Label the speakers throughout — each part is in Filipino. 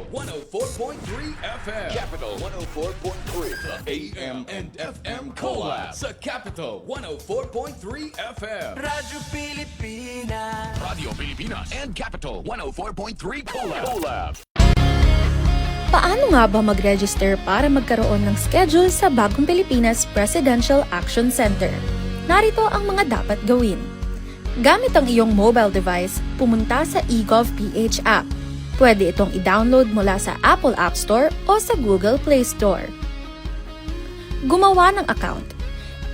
Speaker 1: 104.3 FM. Capital 104.3. The AM and FM collab sa Capital 104.3 FM.
Speaker 2: Radyo Pilipinas.
Speaker 1: Radio Pilipinas and Capital 104.3 collab.
Speaker 3: Paano nga ba mag-register para magkaroon ng schedule sa Bagong Pilipinas Presidential Action Center? Narito ang mga dapat gawin. Gamit ang iyong mobile device, pumunta sa eGov.ph app. Pwede itong i-download mula sa Apple App Store o sa Google Play Store. Gumawa ng account.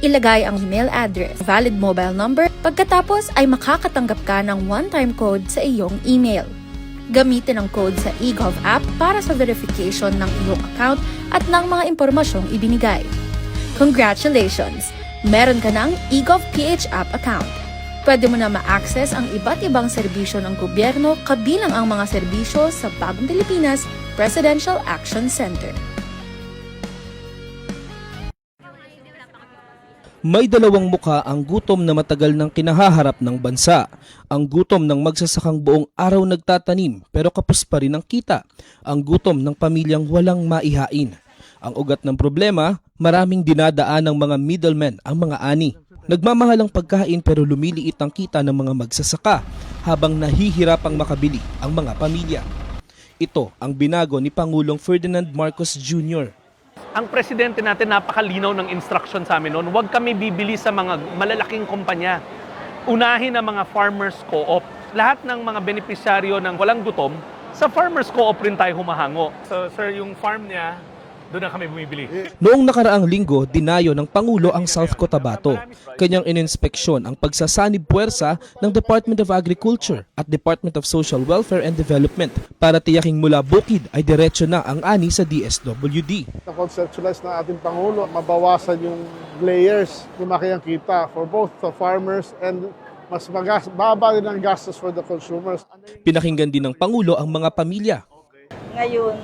Speaker 3: Ilagay ang email address, valid mobile number, pagkatapos ay makakatanggap ka ng one-time code sa iyong email. Gamitin ang code sa eGov app para sa verification ng iyong account at ng mga impormasyong ibinigay. Congratulations! Meron ka ng eGov.ph app account. Pwede mo na ma-access ang iba't ibang serbisyo ng gobyerno kabilang ang mga serbisyo sa Bagong Pilipinas Presidential Action Center.
Speaker 4: May dalawang mukha ang gutom na matagal nang kinahaharap ng bansa. Ang gutom ng magsasakang buong araw nagtatanim pero kapos pa rin ang kita. Ang gutom ng pamilyang walang maihain. Ang ugat ng problema, maraming dinadaan ng mga middlemen ang mga ani. Nagmamahal ang pagkain pero lumiliit ang kita ng mga magsasaka habang nahihirapang makabili ang mga pamilya. Ito ang binago ni Pangulong Ferdinand Marcos Jr.
Speaker 5: Ang presidente natin napakalinaw ng instruction sa amin noon, huwag kami bibili sa mga malalaking kumpanya. Unahin ang mga farmers co-op. Lahat ng mga benepisyaryo ng walang gutom, sa farmers co-op rin tayo humahango. So sir, yung farm niya, doon na kami bumibili.
Speaker 4: Noong nakaraang linggo, dinayo ng Pangulo ang South Cotabato. Kanyang ininspeksyon ang pagsasanib puwersa ng Department of Agriculture at Department of Social Welfare and Development para tiyaking mula bukid ay diretso na ang ani sa DSWD.
Speaker 6: Na-conceptualize ng ating Pangulo, mabawasan yung layers, lumaki ang kita for both the farmers and mas baba din ang gastos for the consumers.
Speaker 4: Pinakinggan din ng Pangulo ang mga pamilya.
Speaker 7: Ngayon,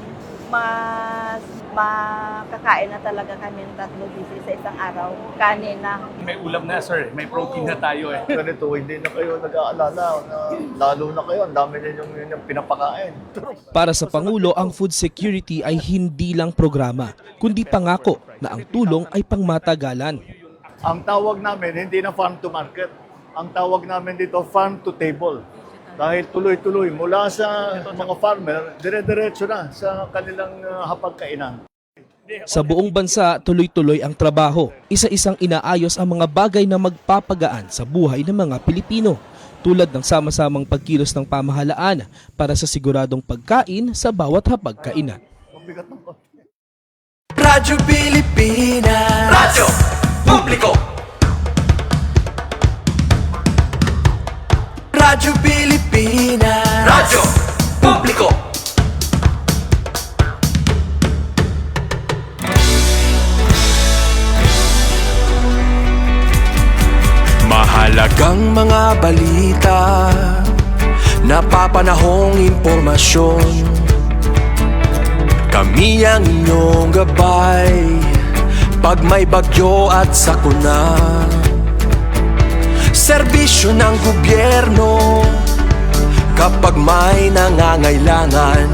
Speaker 7: mas makakain na talaga kami ng 3 beses sa isang araw. Kanin na.
Speaker 5: May ulam na sir, may protein na tayo eh.
Speaker 8: Ganito, hindi na kayo nag-aalala na lalo na kayo, ang dami ninyong pinapakain.
Speaker 4: Para sa Pangulo, ang food security ay hindi lang programa, kundi pangako na ang tulong ay pangmatagalan.
Speaker 8: Ang tawag namin, hindi na farm to market. Ang tawag namin dito, farm to table. Dahil tuloy-tuloy mula sa mga farmer, dire-diretso na sa kanilang hapagkainan.
Speaker 4: Sa buong bansa, tuloy-tuloy ang trabaho. Isa-isang inaayos ang mga bagay na magpapagaan sa buhay ng mga Pilipino, tulad ng sama-samang pagkilos ng pamahalaan para sa siguradong pagkain sa bawat hapagkainan.
Speaker 2: Radyo Pilipinas. Radyo Publiko. Radyo Pilipinas. Radyo Publiko. Mahalagang mga balita, napapanahong impormasyon. Kami ang inyong gabay pag may bagyo at sakuna. Serbisyo ng gobyerno kapag may nangangailangan.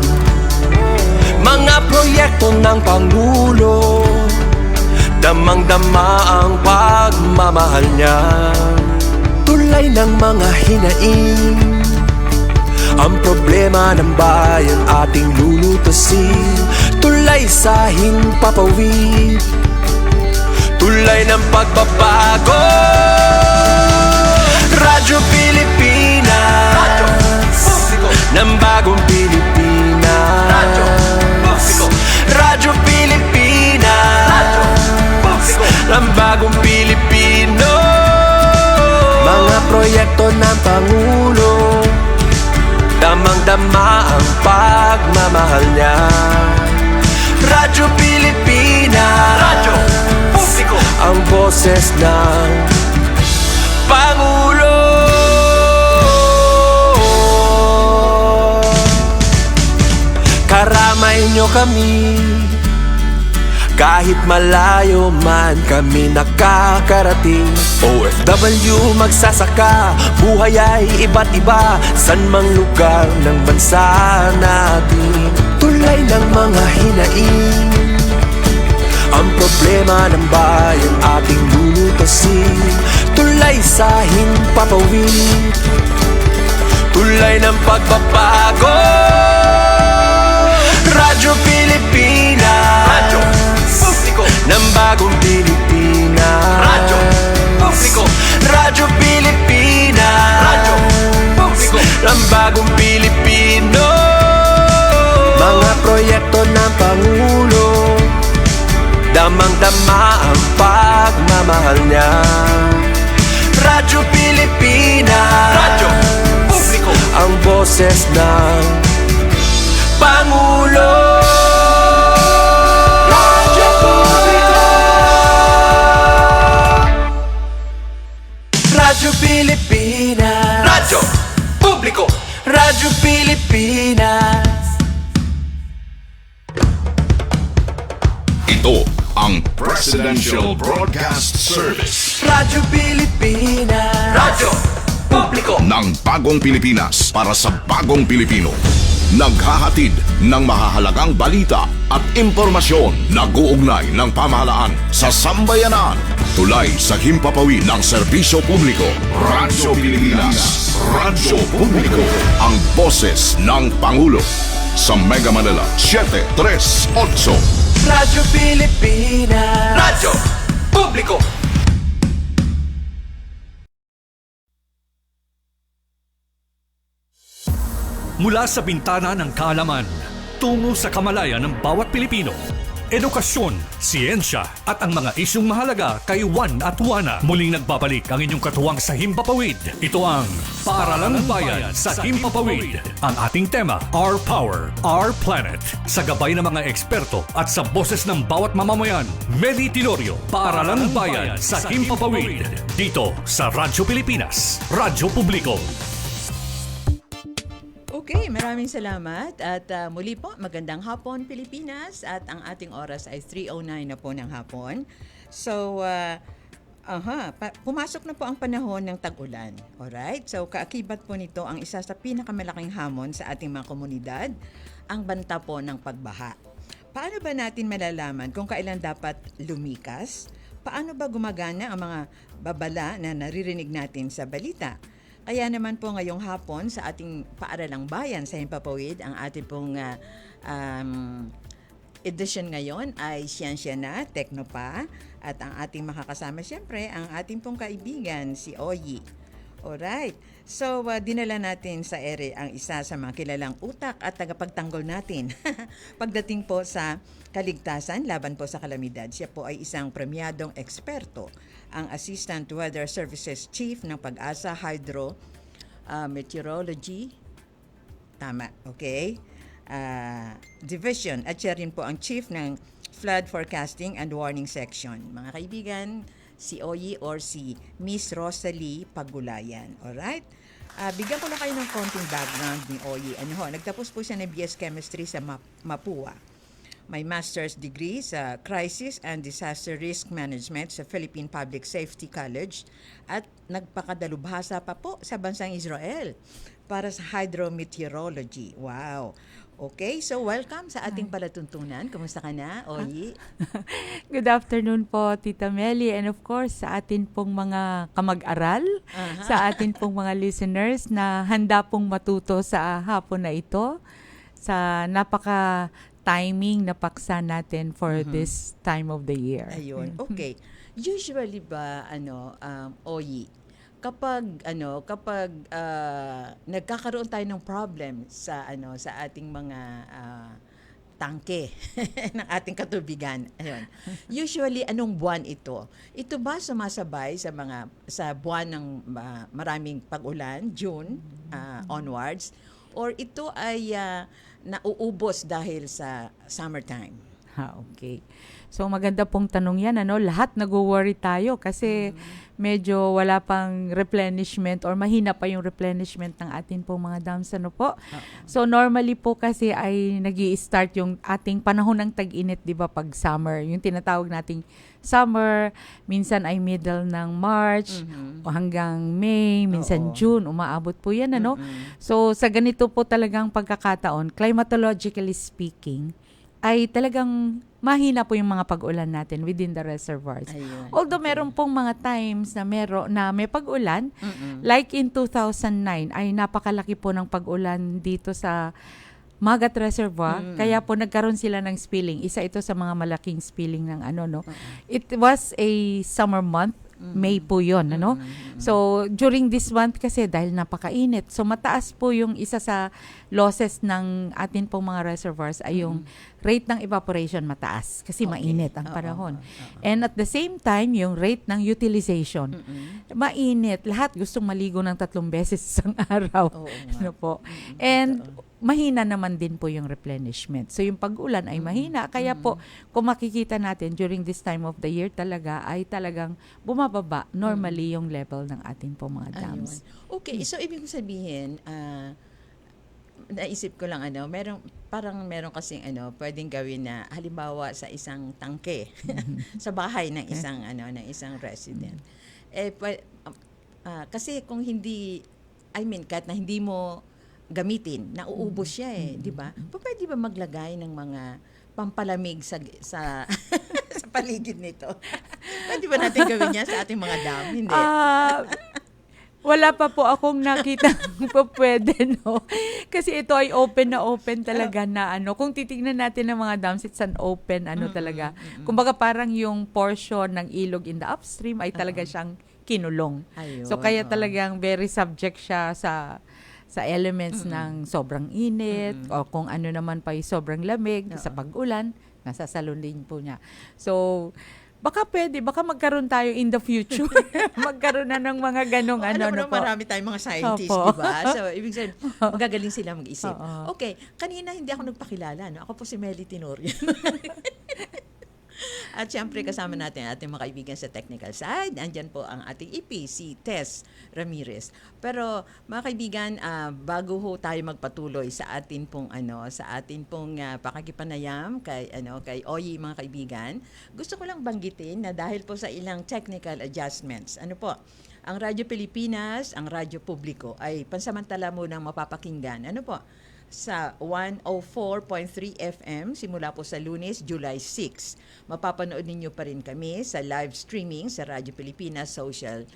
Speaker 2: Mga proyekto ng Pangulo, damang-dama ang pagmamahal niya. Tulay ng mga hinaing, ang problema ng bayan ating lulutasin. Tulay sa himpapawid, tulay ng pagbabago. Radyo Pilipinas, Radyo Publiko ng Bagong Pilipinas. Radyo Publiko, Radyo Pilipinas, Radyo Publiko ng Bagong Pilipino. Mga proyekto ng Pangulo, damang-dama ang pagmamahal niya. Radyo Pilipinas, Radyo Publiko, ang boses ng Pangulo. Karamay nyo kami, kahit malayo man kami nakakarating. OFW magsasaka, buhay ay iba't iba, san mang lugar ng bansa natin. Tulay mga hinaing. Ang problema ng bayan ating lulutasin. Tulay sa himpapawid, tulay ng pagbabago. Radyo Pilipinas, radyo publiko ng bagong Pilipinas. Radyo publiko, Radyo Pilipinas, radyo publiko ng bagong Pilipino. Mga proyekto ng Pangulo, damang-dama ang pagmamahal niya. Radyo Pilipinas, radyo publiko, ang boses ng Pangulo. Radyo publiko, Radyo Pilipinas, radyo publiko, Radyo Pilipinas.
Speaker 1: Ito ang Presidential Broadcast Service
Speaker 2: Radyo Pilipinas, radyo publiko
Speaker 1: ng Bagong Pilipinas para sa Bagong Pilipino. Naghahatid ng mahahalagang balita at impormasyon na guugnay ng pamahalaan sa sambayanan. Tulay sa himpapawid ng serbisyo publiko. Radyo Pilipinas, radyo publiko, ang boses ng Pangulo. Sa Mega Manila, 738.
Speaker 2: Radyo Pilipinas, radyo publiko.
Speaker 9: Mula sa bintana ng kaalaman, tungo sa kamalayan ng bawat Pilipino. Edukasyon, siyensya at ang mga isyong mahalaga kay Juan at Juana. Muling nagbabalik ang inyong katuwang sa Himpapawid. Ito ang Paaralang Bayan sa Himpapawid. Ang ating tema, Our Power, Our Planet. Sa gabay ng mga eksperto at sa boses ng bawat mamamayan, Meli Tenorio, Paaralang Bayan sa Himpapawid. Dito sa Radyo Pilipinas, Radyo Publiko.
Speaker 10: Okay, maraming salamat at muli po, magandang hapon Pilipinas at ang ating oras ay 3:09 na po ng hapon. So, pumasok na po ang panahon ng tag-ulan. Alright? So, kaakibat po nito ang isa sa pinakamalaking hamon sa ating mga komunidad, ang banta po ng pagbaha. Paano ba natin malalaman kung kailan dapat lumikas? Paano ba gumagana ang mga babala na naririnig natin sa balita? Kaya naman po ngayong hapon sa ating Paaralang Bayan sa Himpapawid, ang ating pong edition ngayon ay Siyensya na, Tekno pa, at ang ating makakasama siyempre ang ating pong kaibigan, si Oyi. Alright, so dinala natin sa ere ang isa sa mga kilalang utak at tagapagtanggol natin pagdating po sa kaligtasan laban po sa kalamidad. Siya po ay isang premyadong eksperto, ang Assistant Weather Services Chief ng Pag-asa Hydro Meteorology. Tama, okay? Division. At siya rin po ang Chief ng Flood Forecasting and Warning Section. Mga kaibigan, si Oyi or si Miss Rosalie Pagulayan. Alright? Bigyan ko lang kayo ng konting background ni Oyi. Nagtapos po siya ng BS Chemistry sa Mapua. May master's degree sa Crisis and Disaster Risk Management sa Philippine Public Safety College at nagpakadalubhasa pa po sa bansang Israel para sa hydrometeorology. Wow! Okay, so welcome sa ating palatuntunan. Kumusta ka na, Oyi?
Speaker 11: Good afternoon po, Tita Meli. And of course, sa atin pong mga kamag-aral, sa atin pong mga listeners na handa pong matuto sa hapon na ito, sa napaka-timing na paksa natin for this time of the year.
Speaker 10: Ayun, okay. Usually ba, Oyi, kapag nagkakaroon tayo ng problem sa ating mga tangke ng ating katubigan. Ayun. Usually anong buwan ito? Ito ba sumasabay sa buwan ng maraming pag-ulan, June onwards, or ito ay nauubos dahil sa summertime?
Speaker 11: Okay. So maganda pong tanong yan, lahat nag-worry tayo kasi medyo wala pang replenishment or mahina pa yung replenishment ng atin pong mga dams, po. So normally po kasi ay nag-i-start yung ating panahon ng tag-init, 'di ba, pag summer. Yung tinatawag nating summer, minsan ay middle ng March o hanggang May, minsan June, umaabot po 'yan, So sa ganito po talagang pagkakataon, climatologically speaking, ay talagang mahina po yung mga pag-ulan natin within the reservoirs.
Speaker 10: Ayun.
Speaker 11: Although meron pong mga times na may pag-ulan, like in 2009 ay napakalaki po ng pag-ulan dito sa Magat Reservoir, kaya po nagkaroon sila ng spilling. Isa ito sa mga malaking spilling ng It was a summer month, May po 'yon, So during this month kasi dahil napakainit, so mataas po yung isa sa losses ng atin pong mga reservoirs ay yung rate ng evaporation mataas kasi mainit ang panahon. And at the same time, yung rate ng utilization mainit. Lahat gustong maligo ng 3 beses isang araw. Po. And mahina naman din po yung replenishment. So yung pag-ulan ay mahina. Kaya po, kung makikita natin during this time of the year talaga, ay talagang bumababa normally yung level ng atin po mga dams.
Speaker 10: Ayun. Okay, so ibig sabihin, naisip ko lang meron kasing pwedeng gawin na halimbawa sa isang tangke sa bahay ng isang resident. Kasi kung hindi, kahit na hindi mo gamitin, nauubos siya di ba? Pwede ba maglagay ng mga pampalamig sa sa paligid nito? Pwede ba natin gawin yan sa ating mga dam? Hindi.
Speaker 11: Wala pa po akong nakita po pwede, Kasi ito ay open na open talaga na Kung titignan natin ng mga dams, it's an open talaga. Kumbaga parang yung portion ng ilog in the upstream ay talaga siyang kinulong. So kaya talagang very subject siya sa elements ng sobrang init o kung ano naman pa yung sobrang lamig sa pag-ulan, nasasalon din po niya. So, baka magkaroon tayo in the future. Magkaroon na ng mga ganong
Speaker 10: marami tayong mga scientists, di ba? So, ibig sabihin, magagaling sila mag-isip. Okay, kanina hindi ako nagpakilala, Ako po si Melly Tenorio. At syempre kasama natin ating mga kaibigan sa technical side. Andyan po ang ating EP, si Tess Ramirez. Pero mga kaibigan, bago ho tayo magpatuloy sa atin pong pakakipanayam kay Oyi mga kaibigan, gusto ko lang banggitin na dahil po sa ilang technical adjustments, ang Radyo Pilipinas, ang Radyo Publiko ay pansamantala munang mapapakinggan. Sa 104.3 FM simula po sa Lunes, July 6. Mapapanood ninyo pa rin kami sa live streaming sa Radyo Pilipinas social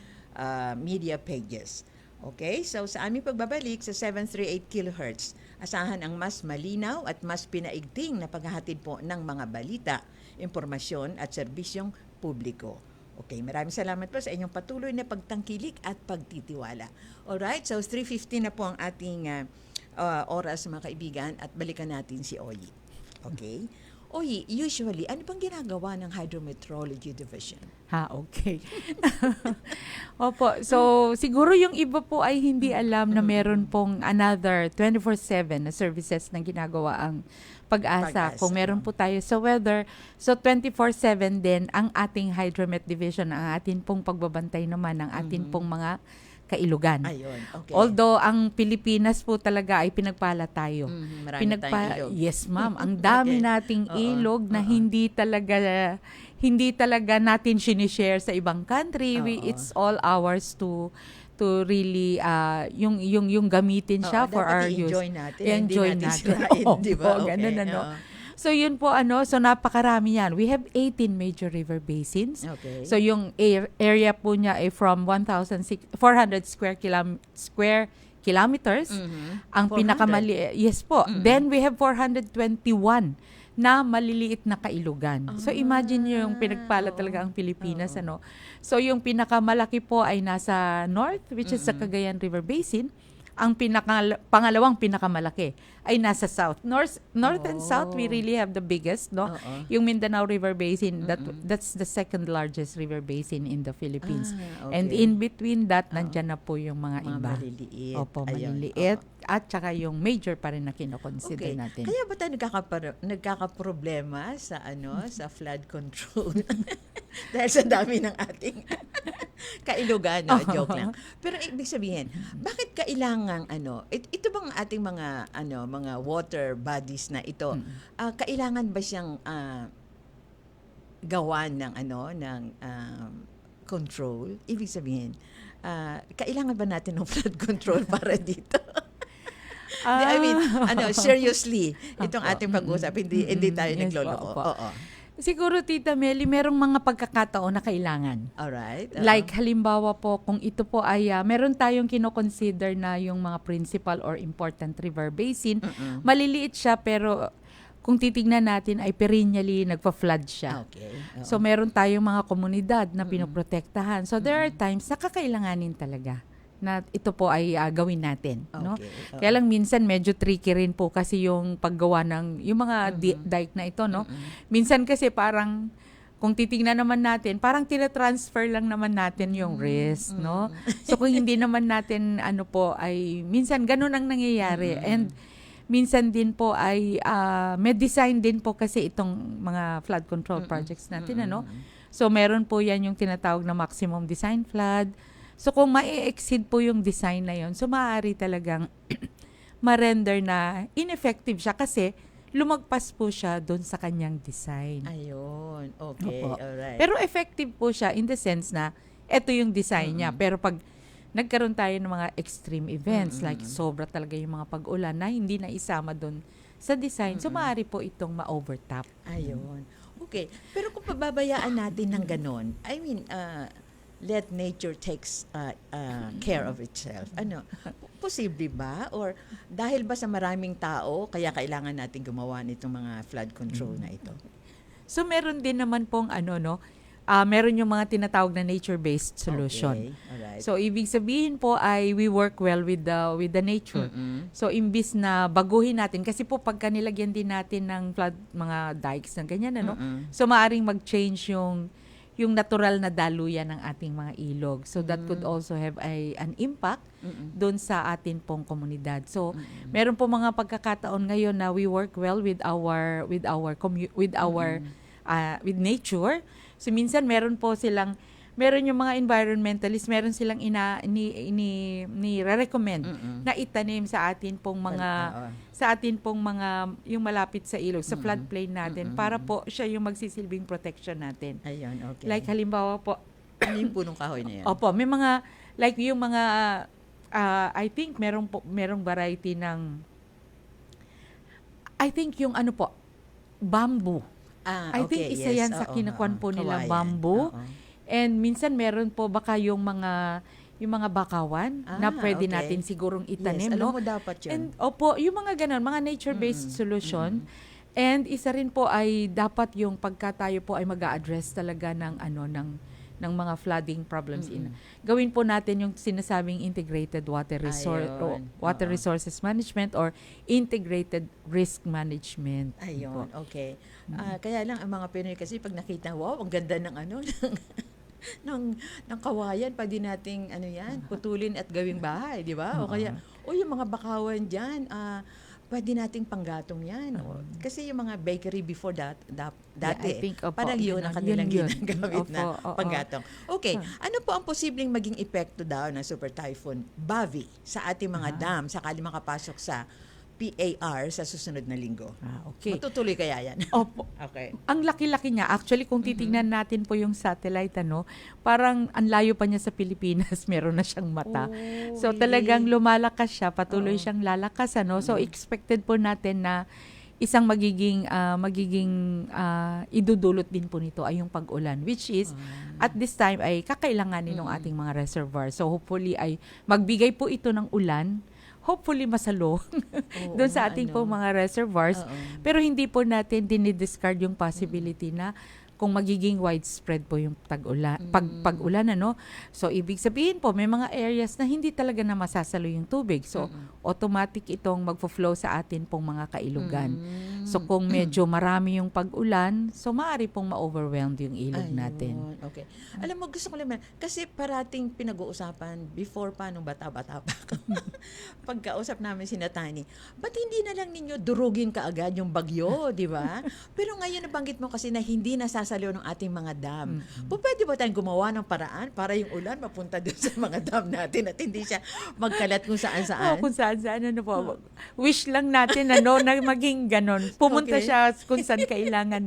Speaker 10: media pages. Okay? So sa aming pagbabalik sa 738 kHz, asahan ang mas malinaw at mas pinaigting na paghahatid po ng mga balita, impormasyon at serbisyong publiko. Okay, maraming salamat po sa inyong patuloy na pagtangkilik at pagtitiwala. Alright, so 3:50 na po ang ating oras mga kaibigan at balikan natin si Oyi. Okay? Oyi, usually, ano bang ginagawa ng Hydrometeorology Division?
Speaker 11: Okay. Opo, so siguro yung iba po ay hindi alam na meron pong another 24/7 na services na ginagawa ang Pag-asa. Kung meron po tayo sa weather, so 24/7 din ang ating Hydromet Division, ang atin pong pagbabantay naman ng atin pong mga kailugan.
Speaker 10: Ayun, okay.
Speaker 11: Although ang Pilipinas po talaga ay pinagpala tayo.
Speaker 10: Marami tayong ilog.
Speaker 11: Yes, ma'am. Ang dami nating ilog na hindi talaga natin sinishare sa ibang country. It's all ours to really yung gamitin siya for our use.
Speaker 10: Enjoy natin. Di ba?
Speaker 11: Ganun So yun po so napakarami yan. We have 18 major river basins.
Speaker 10: Okay.
Speaker 11: So yung area po niya ay from 1,400 square kilometers. Ang
Speaker 10: 400?
Speaker 11: pinakamali yes po. Then we have 421 na maliliit na kailugan. So imagine nyo yung pinagpala talaga ang Pilipinas. So yung pinakamalaki po ay nasa north, which is sa Cagayan River Basin. Ang pangalawang pinakamalaki ay nasa south. North and south, we really have the biggest, Yung Mindanao River Basin, that's the second largest river basin in the Philippines.
Speaker 10: Okay.
Speaker 11: And in between that, nandyan na po yung mga iba.
Speaker 10: Maliliit.
Speaker 11: Opo,
Speaker 10: Ayun.
Speaker 11: maliliit. At saka yung major pa rin na kinoconsider natin.
Speaker 10: Kaya ba tayo nagkakaproblema sa sa flood control? Dahil sa dami ng ating kailugan, joke lang. Pero ibig sabihin, bakit kailangan ito bang ating mga water bodies na ito, kailangan ba siyang gawan ng control? Ibig sabihin, kailangan ba natin ng flood control para dito? I mean, seriously, itong ating pag-usap, hindi tayo
Speaker 11: Yes
Speaker 10: nagloloko.
Speaker 11: po, opo.
Speaker 10: Oo.
Speaker 11: Siguro, Tita Meli, merong mga pagkakataon na kailangan.
Speaker 10: Alright.
Speaker 11: Like halimbawa po, kung ito po ay meron tayong kino-consider na yung mga principal or important river basin, maliliit siya pero kung titignan natin ay perennially nagpa-flood siya.
Speaker 10: Okay.
Speaker 11: So meron tayong mga komunidad na pinoprotektahan. So there are times na kakailanganin talaga na ito po ay gawin natin, no?
Speaker 10: Okay.
Speaker 11: Kaya lang minsan medyo tricky rin po kasi yung paggawa ng yung mga dike na ito, no? Minsan kasi parang kung titingnan naman natin, parang tinatransfer lang naman natin yung risk, no? So kung hindi naman natin ay minsan ganun ang nangyayari. And minsan din po ay may design din po kasi itong mga flood control projects natin, ano? So meron po yan yung tinatawag na maximum design flood. So kung ma-exceed po yung design na yon, so maaari talagang ma-render na ineffective siya kasi lumagpas po siya doon sa kanyang design.
Speaker 10: Ayun. Okay.
Speaker 11: Opo.
Speaker 10: Alright.
Speaker 11: Pero effective po siya in the sense na ito yung design niya. Pero pag nagkaroon tayo ng mga extreme events, like sobra talaga yung mga pag-ulan na hindi na isama doon sa design, so maaari po itong ma-overtop.
Speaker 10: Ayun. Okay. Pero kung pababayaan natin ng ganon, I mean, let nature takes care of itself. Posible ba? Or dahil ba sa maraming tao, kaya kailangan natin gumawa nitong mga flood control na ito?
Speaker 11: So meron din naman pong meron yung mga tinatawag na nature-based solution.
Speaker 10: Okay. Alright.
Speaker 11: So ibig sabihin po ay we work well with the nature. So imbis na baguhin natin kasi po pagka nilagyan din natin ng flood mga dikes ng ganyan so maaring mag-change yung natural na daluyan ng ating mga ilog. So that could also have an impact doon sa atin pong komunidad. So meron po mga pagkakataon ngayon na we work well with with nature. So minsan meron yung mga environmentalists, meron silang ni-recommend na itanim sa atin pong mga yung malapit sa ilog, sa floodplain natin para po siya yung magsisilbing protection natin.
Speaker 10: Ayun, okay.
Speaker 11: Like halimbawa po,
Speaker 10: ano yung punong kahoy na yan?
Speaker 11: opo, may mga like yung mga I think merong variety ng I think yung bamboo. I think isa yan sa kinakwan po nila, bamboo. And minsan meron po baka yung mga bakawan na pwede natin sigurong itanim,
Speaker 10: yes,
Speaker 11: no?
Speaker 10: Alam mo dapat yun.
Speaker 11: And opo, yung mga ganun, mga nature-based solution. And isa rin po ay dapat yung pagka tayo po ay mag-a-address talaga ng mga flooding problems gawin po natin yung sinasabing integrated water resources management or integrated risk management.
Speaker 10: Ayun, okay. Kaya lang ang mga Pinoy kasi pag nakita, wow, ang ganda ng ng kawayan, pwede nating putulin at gawing bahay, di ba? O kaya, yung mga bakawan diyan, pwede nating panggatong yan. Kasi yung mga bakery before dati,
Speaker 11: I think,
Speaker 10: parang yun ang kanilang ginagamit na
Speaker 11: Opo.
Speaker 10: panggatong. Okay, ano po ang posibleng maging epekto daw ng Super Typhoon Bavi sa ating mga dam sakali makapasok sa PAR sa susunod na linggo?
Speaker 11: Okay.
Speaker 10: Matutuloy kaya yan?
Speaker 11: Opo.
Speaker 10: Okay.
Speaker 11: Ang laki-laki niya. Actually, kung titingnan natin po yung satellite, parang ang layo pa niya sa Pilipinas, meron na siyang mata. So talagang lumalakas siya, patuloy siyang lalakas. So expected po natin na isang magiging idudulot din po nito ay yung pag-ulan, which is at this time ay kakailanganin ng ating mga reservoir. So hopefully ay magbigay po ito ng ulan, hopefully masalo doon sa ating po mga reservoirs. Pero hindi po natin dinidiscard yung possibility na kung magiging widespread po yung pag-ulan, So, ibig sabihin po, may mga areas na hindi talaga na masasalo yung tubig. So, automatic itong magfo-flow sa atin pong mga kailugan. So, kung medyo marami yung pag-ulan, so maaari pong ma-overwhelmed yung ilog natin.
Speaker 10: Okay. Alam mo, gusto ko naman, kasi parating pinag-uusapan before pa, nung bata-bata pa ako. Pagkausap namin si Natani, ba't hindi na lang ninyo durugin kaagad yung bagyo, di ba? Pero ngayon nabanggit mo kasi na hindi nasasalo ng ating mga dam. Pwede ba tayong gumawa ng paraan para yung ulan mapunta doon sa mga dam natin at hindi siya magkalat kung saan-saan?
Speaker 11: Kung saan-saan, wish lang natin, na maging ganon. Pumunta siya kung saan kailangan,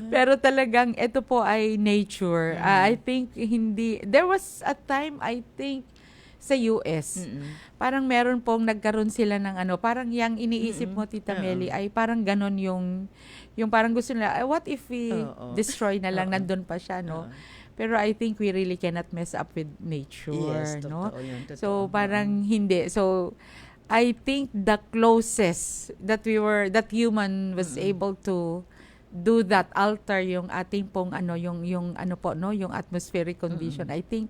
Speaker 11: Pero talagang, ito po ay nature. I think there was a time, I think, sa US. Parang meron pong nagkaroon sila ng parang yang iniisip mo, Tita Meli, ay parang ganon yung parang gusto nila, what if we destroy na lang, nandun pa siya, no? Pero I think we really cannot mess up with nature,
Speaker 10: Yes,
Speaker 11: no?
Speaker 10: totoo yun, totoo.
Speaker 11: So parang hindi. So I think the closest that human was able to do that, alter yung ating pong yung atmospheric condition. I think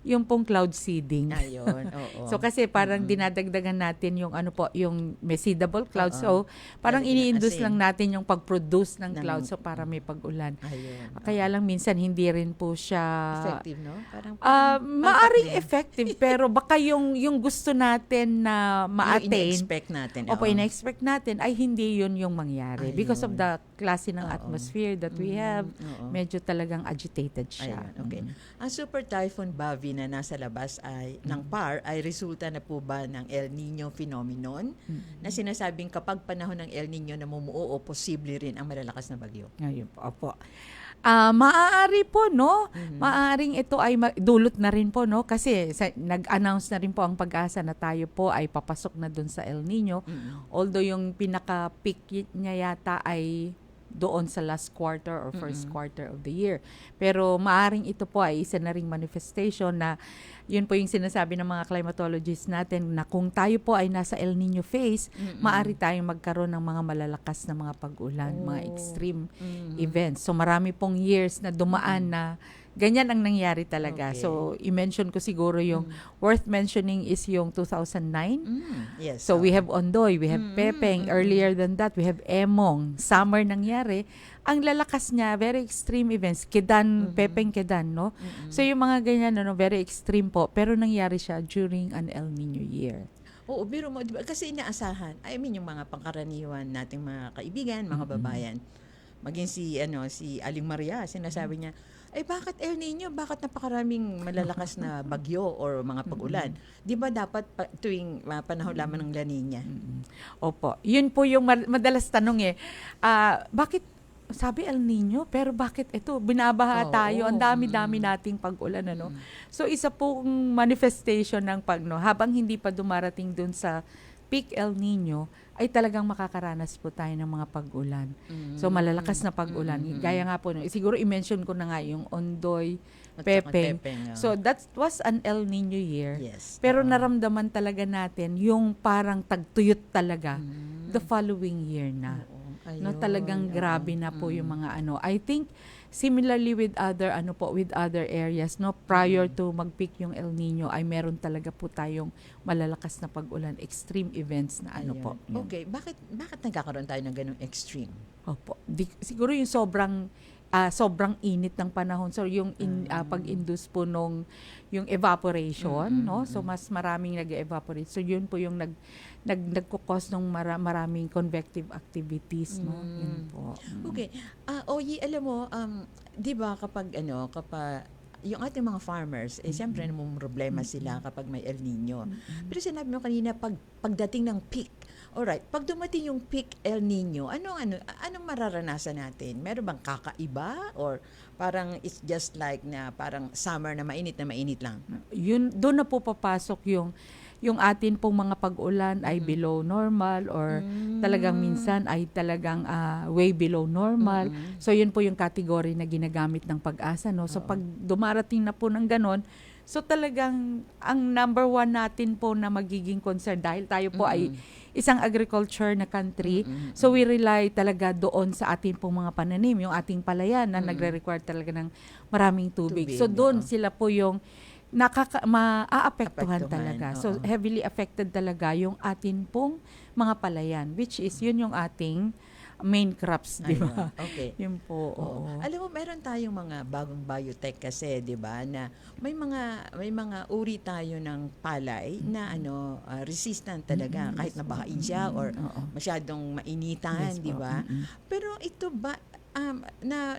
Speaker 11: yung pong cloud seeding.
Speaker 10: Ayun, oo.
Speaker 11: So kasi parang dinadagdagan natin yung yung may seedable clouds. So parang ini-induce lang natin yung pag-produce ng clouds so para may pag-ulan.
Speaker 10: Ayun.
Speaker 11: Kaya lang minsan hindi rin po siya
Speaker 10: Effective, no? Parang
Speaker 11: maaring effective pero baka yung gusto natin na ma-attain,
Speaker 10: in-expect natin.
Speaker 11: Opo, in-expect natin ay hindi yun yung mangyari. Because of the klase ng atmosphere that we have, medyo talagang agitated siya.
Speaker 10: Ayun, okay. Ang Super Typhoon Bavi na nasa labas ng PAR ay resulta na po ba ng El Nino phenomenon na sinasabing kapag panahon ng El Nino namumuo o posible rin ang malalakas na bagyo?
Speaker 11: Ayun po, opo. Maaari po, no? Maaring ito ay dulot na rin po, no? Kasi nag-announce na rin po ang Pag-asa na tayo po ay papasok na dun sa El Nino. Although yung pinaka-peak niya yata ay doon sa last quarter or first quarter of the year. Pero maaring ito po ay isa na ring manifestation na yun po yung sinasabi ng mga climatologists natin na kung tayo po ay nasa El Nino phase, maari tayong magkaroon ng mga malalakas na mga pag-ulan, mga extreme events. So marami pong years na dumaan na ganyan ang nangyari talaga.
Speaker 10: Okay.
Speaker 11: So, i-mention ko siguro yung worth mentioning is yung 2009.
Speaker 10: Yes.
Speaker 11: So, we have Ondoy, we have Pepeng. Earlier than that, we have Emong. Summer nangyari. Ang lalakas niya, very extreme events. Kedan, Pepeng Kedan, no? So, yung mga ganyan, very extreme po. Pero nangyari siya during an El Nino year.
Speaker 10: Oo, biro mo, diba? Kasi inaasahan. I mean, yung mga pangkaraniwan nating mga kaibigan, mga babayan. Maging si Aling Maria, sinasabi niya, ay bakit El Nino? Bakit napakaraming malalakas na bagyo or mga pag-ulan? Di ba dapat tuwing panahon lamang ng La Nina?
Speaker 11: Opo. Yun po yung madalas tanong bakit sabi El Nino, pero bakit ito? Binabaha tayo. Ang dami-dami nating pag-ulan, ano? So, isa pong manifestation ng habang hindi pa dumarating dun sa peak El Nino, ay talagang makakaranas po tayo ng mga pag-ulan. So, malalakas na pag-ulan. Gaya nga po, siguro i-mention ko na nga yung Ondoy, Pepeng. So, that was an El Nino year.
Speaker 10: Yes.
Speaker 11: Pero naramdaman talaga natin yung parang tagtuyot talaga the following year na. No, talagang grabe na po yung mga I think similarly with other areas, no, prior to mag-peak yung El Nino ay meron talaga po tayong malalakas na pag-ulan, extreme events na po. Yun.
Speaker 10: Okay, bakit nagkakaroon tayo ng ganung extreme?
Speaker 11: Opo. Siguro yung sobrang init ng panahon. So yung pag-induce po yung evaporation, no? So mas maraming nag-evaporate. So yun po yung nagko-cause ng maraming convective activities, no? Yun po.
Speaker 10: Okay. Oyi, alam mo, 'di ba kapag yung ating mga farmers, siyempre namang problema sila kapag may El Nino. Pero sinabi mo kanina, pagdating ng peak, alright, pag dumating yung peak El Nino, anong mararanasan natin? Meron bang kakaiba? Or parang it's just like na parang summer na mainit lang?
Speaker 11: Yun, doon na po papasok yung atin pong mga pag-ulan ay below normal or talagang minsan ay talagang way below normal. So yun po yung category na ginagamit ng Pag-asa, no? So pag dumarating na po ng ganon, so talagang ang number one natin po na magiging concern dahil tayo po ay isang agriculture na country. So we rely talaga doon sa atin pong mga pananim, yung ating palayan na nagre-require talaga ng maraming tubig. So doon sila po yung maaapektuhan talaga. So, heavily affected talaga yung atin pong mga palayan, which is yun yung ating main crops, di ba?
Speaker 10: Okay.
Speaker 11: Yun po. Oo.
Speaker 10: Alam mo, meron tayong mga bagong biotech kasi, di ba, na may mga uri tayo ng palay na resistant talaga kahit nabahain siya or masyadong mainitan, di ba? Pero ito ba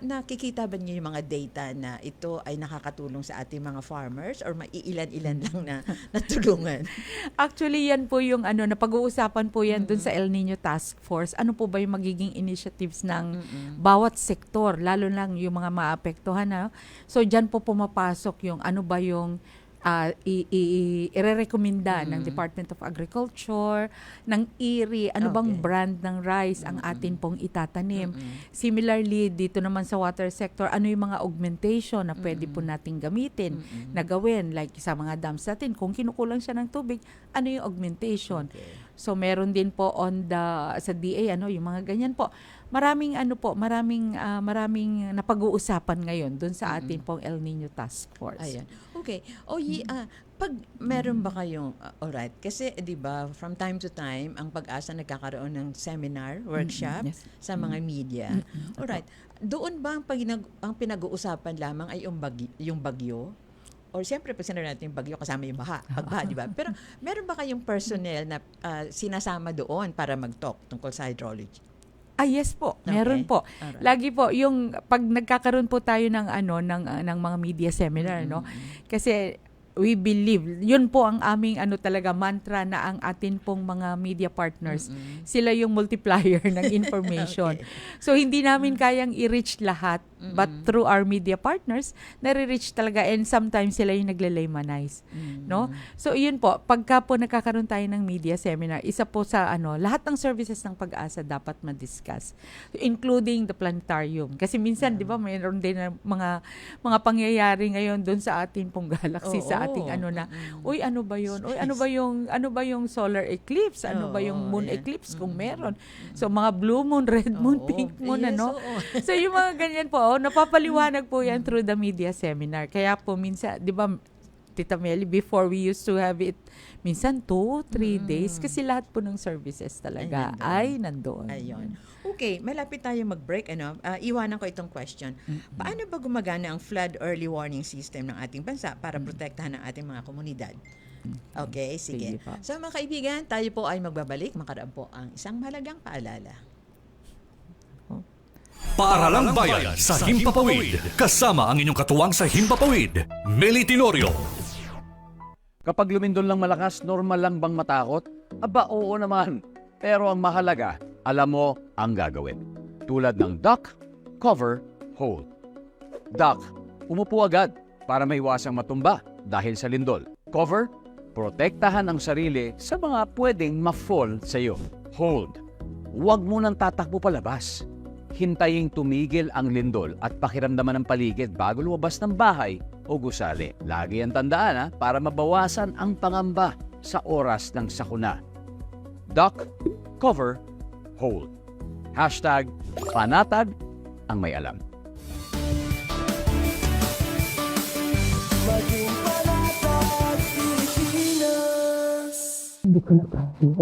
Speaker 10: nakikita ba niyo yung mga data na ito ay nakakatulong sa ating mga farmers or maiilan-ilan lang na natulungan?
Speaker 11: Actually, yan po yung napag-uusapan po yan dun sa El Nino Task Force. Ano po ba yung magiging initiatives ng bawat sektor, lalo lang yung mga maapektuhan na. So, dyan po pumapasok yung ano ba yung irerekomenda ng Department of Agriculture, ng IRRI, ano bang
Speaker 10: Okay.
Speaker 11: brand ng rice ang atin pong itatanim. Similarly, dito naman sa water sector, ano yung mga augmentation na pwede po nating gamitin na gawin, like sa mga dams natin, kung kinukulang siya ng tubig, ano yung augmentation. So meron din po sa DA yung mga ganyan po. Maraming maraming napag-uusapan ngayon doon sa atin pong El Nino Task Force.
Speaker 10: Ayan. Okay. Pag meron ba kayong, alright, kasi di ba from time to time, ang Pag-asa nagkakaroon ng seminar, workshop
Speaker 11: Yes.
Speaker 10: sa mga media. Alright. Doon ba ang pinag-uusapan lamang ay yung bagyo? Or siyempre, pag sinabi natin yung bagyo, kasama yung pagbaha, di ba? Pero meron ba kayong personnel na sinasama doon para mag-talk tungkol sa hydrology?
Speaker 11: Yes po,
Speaker 10: Okay.
Speaker 11: meron po.
Speaker 10: Alright.
Speaker 11: Lagi po yung pag nagkakaroon po tayo ng ng mga media seminar, no? Kasi we believe, yun po ang aming talaga mantra na ang atin pong mga media partners, sila yung multiplier ng information.
Speaker 10: Okay.
Speaker 11: So hindi namin kayang i-reach lahat, but through our media partners, nare-reach talaga, and sometimes sila yung nagle-laymanize, no? So yun po, pagka po nagkakaroon tayo ng media seminar, isa po sa lahat ng services ng Pag-asa dapat ma-discuss, including the planetarium. Kasi minsan, di ba, mayroon din na mga pangyayari ngayon doon sa atin pong galaxy, sa ating uy, ano ba yun? Uy, ano ba yung solar eclipse? Ano ba yung moon eclipse kung meron? So mga blue moon, red moon, pink moon,
Speaker 10: Yes, oo.
Speaker 11: So yung mga ganyan po, napapaliwanag po yan through the media seminar. Kaya po minsan, di ba, Tita Meli, before we used to have it, minsan 2-3 days, kasi lahat po ng services talaga ay nandoon.
Speaker 10: Ayun. Okay, malapit tayo mag-break. Iwanan ko itong question. Paano ba gumagana ang flood early warning system ng ating bansa para protektahan ang ating mga komunidad? Okay, sige.
Speaker 11: Sige po.
Speaker 10: So mga kaibigan, tayo po ay magbabalik. Makaraan po ang isang mahalagang paalala.
Speaker 9: Paaralang Bayan sa Himpapawid. Kasama ang inyong katuwang sa Himpapawid, Meli Tenorio.
Speaker 12: Kapag lumindol lang malakas, normal lang bang matakot? Aba, oo naman. Pero ang mahalaga, alam mo ang gagawin. Tulad ng duck, cover, hold. Duck, umupo agad para maiwasang matumba dahil sa lindol. Cover, protektahan ang sarili sa mga pwedeng ma-fall sa iyo. Hold, huwag mo nang tatakbo palabas. Hintayin tumigil ang lindol at pakiramdaman ng paligid bago lumabas ng bahay o gusali. Lagi ang tandaan para mabawasan ang pangamba sa oras ng sakuna. Duck, cover, hold. Hashtag panatag ang may alam.
Speaker 13: Hindi ko na kaya.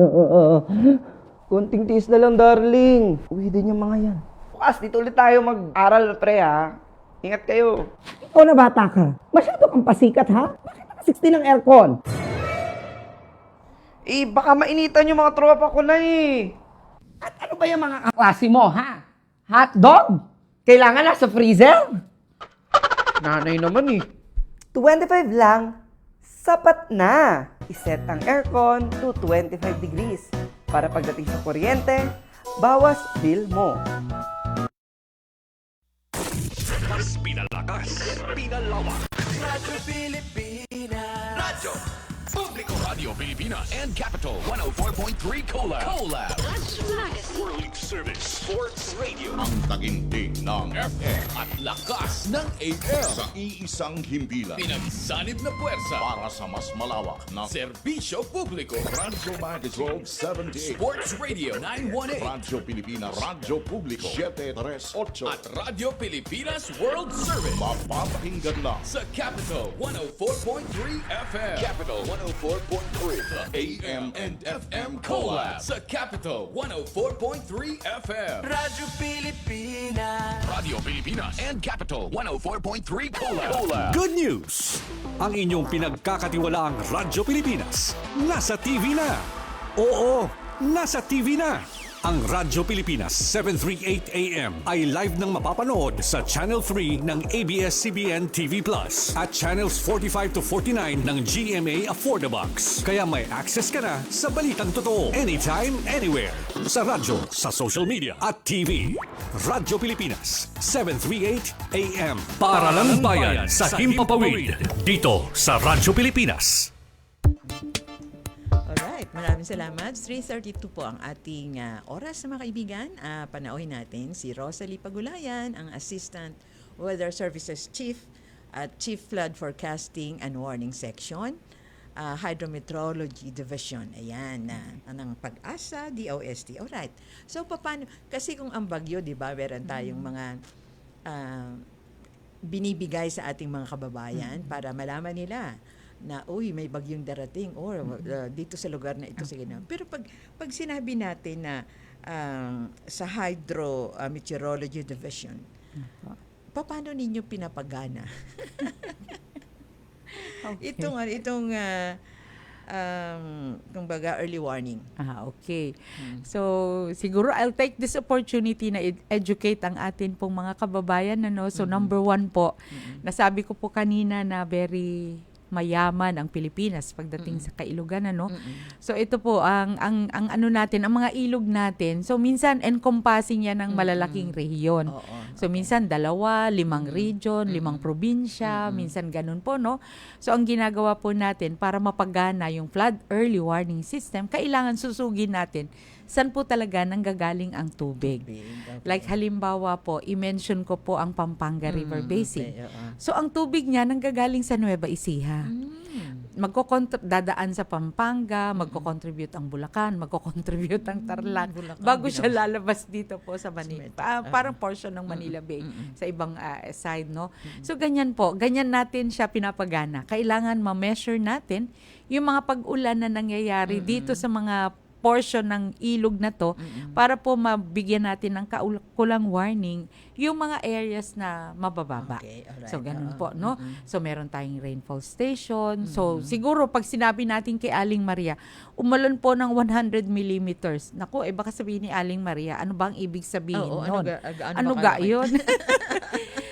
Speaker 13: Konting tiis na lang, darling. Uwi din yung mga yan. Bukas, dito ulit tayo mag-aral, pre, ha? Ingat kayo. Ikaw na bata ka. Masyado kang pasikat, ha? Bakit naka-60 ng aircon? Baka mainitan yung mga tropa ko na, At ano ba yung mga kaklase mo, ha? Hotdog? Kailangan nasa freezer? Nanay naman, 25 lang. Sapat na. Iset ang aircon to 25 degrees para pagdating sa kuryente, bawas bill mo.
Speaker 9: Mas pinalakas, pinalawak.
Speaker 2: Radyo Pilipinas.
Speaker 1: Radyo Publiko, Radio Pilipina and Capital 104.3 Collab. Whirling Service Sports Radio. Ang tagintig ng FM at lakas ng AM sa iisang himpilan. Pinagsanib na puwersa para sa mas malawak na serbisyo publiko. Radyo Magazine 78. Sports Radio 918. Radyo Pilipinas, Radyo Publiko 738. At Radyo Pilipinas World Service. Mapapakinggan lang sa Capital 104.3 FM. Capital 104.3. The AM and FM Collab sa Capital 104.3 FM.
Speaker 2: Radyo Pilipinas.
Speaker 1: Radio Pilipina and Capital 104.3 Collab.
Speaker 9: Good news! Ang inyong pinagkakatiwalaang Radyo Pilipinas nasa TV na. Oo, nasa TV na. Ang Radyo Pilipinas 738 AM ay live nang mapapanood sa Channel 3 ng ABS-CBN TV Plus at Channels 45 to 49 ng GMA Affordabox. Kaya may access ka na sa balitang totoo anytime, anywhere. Sa radyo, sa social media at TV. Radyo Pilipinas 738 AM. Para lang bayan sa Himpapawid. Dito sa Radyo Pilipinas.
Speaker 10: Alright, maraming salamat. 3:32 po ang ating oras na mga kaibigan. Panauhin natin si Rosalie Pagulayan, ang Assistant Weather Services Chief at Chief Flood Forecasting and Warning Section, Hydrometeorology Division. Ayan, ng Pag-asa, DOST. Alright. So, paano? Kasi kung ang bagyo, di ba, meron tayong mga binibigay sa ating mga kababayan para malaman nila na uy may bagyong darating or dito sa lugar na ito sige na. Pero pag sinabi natin na sa Hydrometeorology Division, paano ninyo pinapagana? Itong kumbaga early warning.
Speaker 11: Okay. So, siguro I'll take this opportunity na educate ang atin pong mga kababayan. So, number 1 po, nasabi ko po kanina na very mayaman ang Pilipinas pagdating sa kailugan, So ito po ang ano natin, ang mga ilog natin. So minsan encompassing yan ng malalaking rehiyon. So minsan 2, 5 region, 5 probinsya, minsan ganun po, no? So ang ginagawa po natin para mapagana yung flood early warning system, kailangan susugin natin saan po talaga nanggagaling ang tubig. Like halimbawa po, i-mention ko po ang Pampanga River Basin. So ang tubig niya nanggagaling sa Nueva Ecija. Dadaan sa Pampanga, magko-contribute ang Bulacan, magko-contribute ang Tarlac, bago siya lalabas dito po sa Manila. Parang portion ng Manila Bay sa ibang side, no? So ganyan po, ganyan natin siya pinapagana. Kailangan ma-measure natin yung mga pag-ulan na nangyayari dito sa mga portion ng ilog na to para po mabigyan natin ng kulang warning yung mga areas na mabababa.
Speaker 10: Okay, alright.
Speaker 11: So, ganun po, no? So, meron tayong rainfall station. So, siguro, pag sinabi natin kay Aling Maria, umalon po ng 100 millimeters. Naku, baka sabihin ni Aling Maria, ano ba ang ibig sabihin nun? Ano ga yun?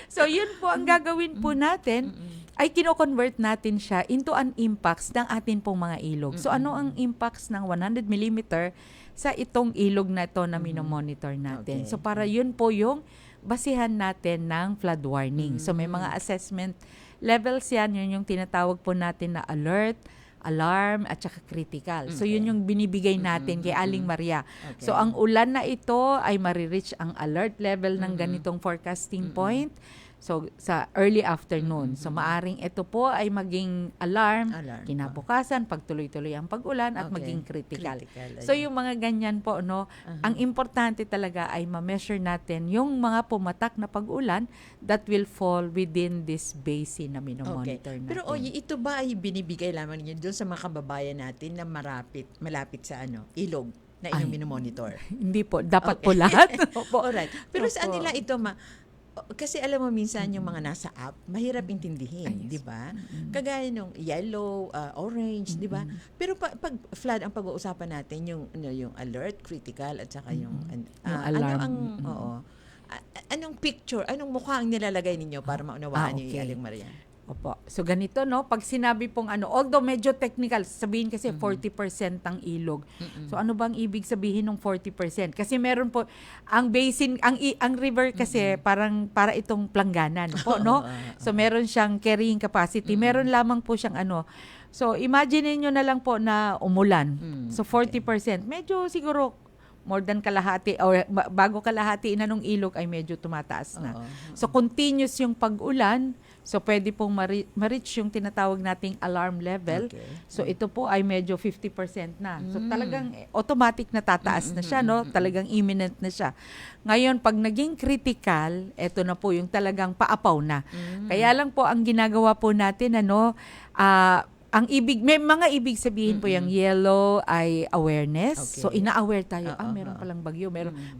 Speaker 11: So, yun po ang gagawin po natin. Ay kino-convert natin siya into an impacts ng atin pong mga ilog. So ano ang impacts ng 100 millimeter sa itong ilog na ito na minomonitor natin? So para yun po yung basihan natin ng flood warning. So may mga assessment levels yan, yun yung tinatawag po natin na alert, alarm, at saka critical. So yun yung binibigay natin kay Aling Maria. So ang ulan na ito ay marireach ang alert level ng ganitong forecasting point. So, sa early afternoon. So, maaring ito po ay maging alarm. Kinabukasan, pagtuloy-tuloy ang pag-ulan at maging critical. So, yung mga ganyan po, no, ang importante talaga ay ma-measure natin yung mga pumatak na pag-ulan that will fall within this basin na minomonitor natin.
Speaker 10: Pero ito ba ay binibigay lamang niyo doon sa mga kababayan natin na malapit sa ilog na inyong minomonitor?
Speaker 11: Hindi po. Dapat po lahat.
Speaker 10: Alright. Pero saan nila ito kasi alam mo minsan yung mga nasa app, mahirap intindihin, di ba? Kagaya nung yellow, orange, di ba? Pero pag flood ang pag-uusapan natin yung alert, critical at saka yung
Speaker 11: alarm.
Speaker 10: Anong picture, anong mukha ang nilalagay ninyo para maunawaan niyo yung Aling Maria?
Speaker 11: Opo. So ganito, no, pag sinabi pong although medyo technical, sabihin kasi 40% ang ilog. So ano bang ibig sabihin ng 40%? Kasi meron po ang basin, ang river kasi para itong plangganan po, no? So meron siyang carrying capacity. Meron lamang po siyang So imagine niyo na lang po na umulan. So 40%. Medyo siguro more than kalahati or bago kalahati na nung ilog ay medyo tumataas na. So continuous yung pag-ulan. So, pwede pong ma-reach yung tinatawag nating alarm level. So, ito po ay medyo 50% na. So, talagang automatic na tataas na siya, no? Talagang imminent na siya. Ngayon, pag naging critical, ito na po yung talagang paapaw na. Kaya lang po, ang ginagawa po natin, may mga ibig sabihin po yung yellow ay awareness.
Speaker 10: Okay.
Speaker 11: So ina-aware tayo, meron palang bagyo,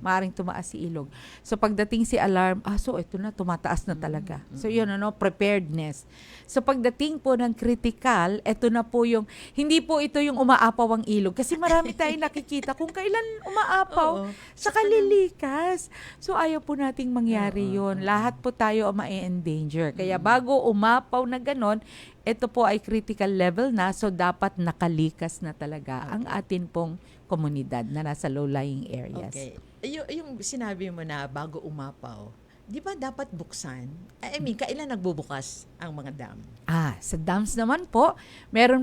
Speaker 11: maaring tumaas si ilog. So pagdating si alarm, so ito na, tumataas na talaga. So yun, preparedness. So pagdating po ng critical, ito na po yung, hindi po ito yung umaapaw ang ilog. Kasi marami tayong nakikita kung kailan umaapaw, saka lilikas. So ayaw po nating mangyari yun. Lahat po tayo ma-endanger. Kaya bago umapaw na ganon, ito po ay critical level na, so dapat nakalikas na talaga ang atin pong komunidad na nasa low-lying areas.
Speaker 10: Okay. Yung sinabi mo na bago umapaw, di ba dapat buksan? Kailan nagbubukas ang mga dam?
Speaker 11: Sa dams naman po, meron